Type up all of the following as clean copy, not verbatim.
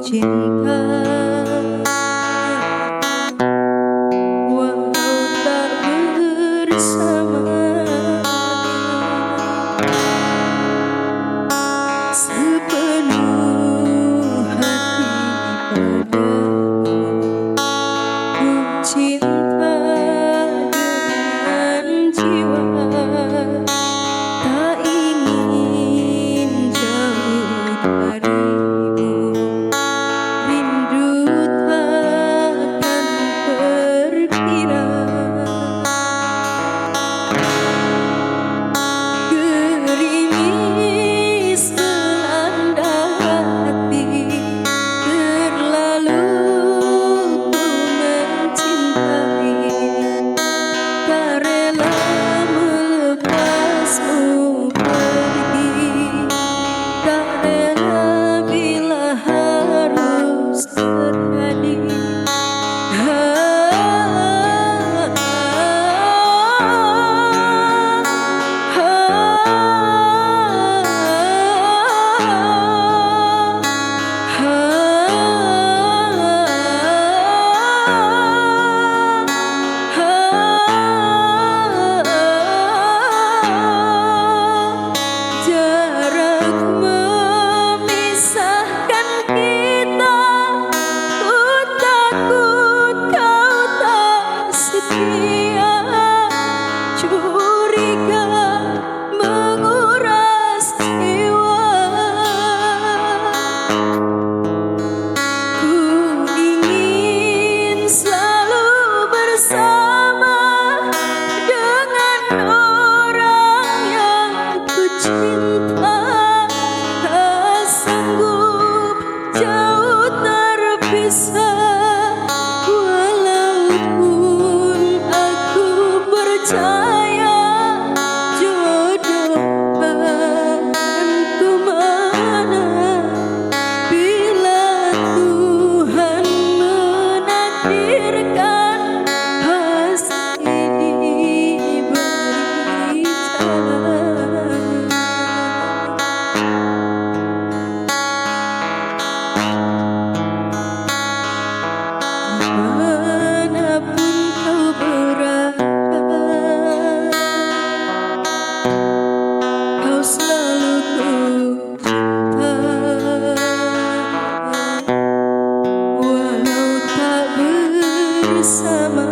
cinta, walau tak bersama, sepenuh hati padamu ku cinta dengan jiwa, tak ingin jauh darimu, rindu takkan berkira, gerimis melanda hati, terlalu ku mencintai, tak rela melepasmu pergi, tak rela bila harus terjadi. Jarak memisahkan kita, ku takut kau tak setia, curiga menguras jiwa. Ku ingin selalu bersama dengan orang yang ku cinta, tak sanggup jauh terpisah, walaupun aku percaya jodoh akan kemana, bila Tuhan menakdirkan pasti dimanapun kau berada, kau selalu ku cinta, walau tak bersama.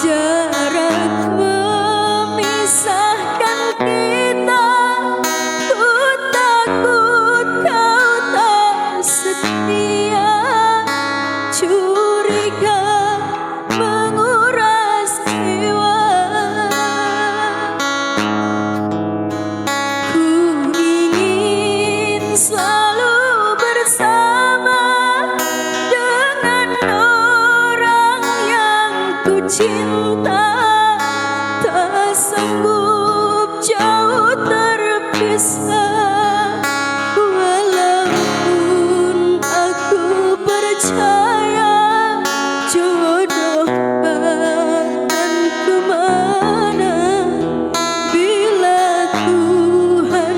Jarak memisahkan kita, ku takut kau tak setia, curiga menguras jiwa. Ku ingin selalu bersama dengan orang yang ku cinta, tak sanggup jauh terpisah, walaupun aku percaya jodoh akan kemana, bila Tuhan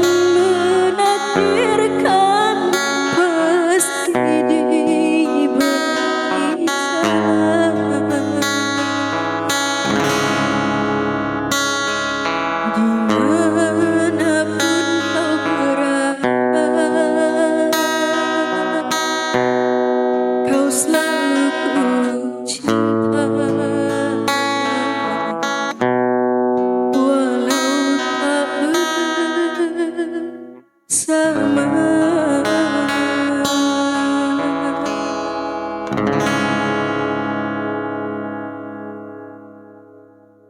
menakdirkan pasti diberi jalan. Dimanapun kau berada, kau selalu ku cinta, walau tak bersama.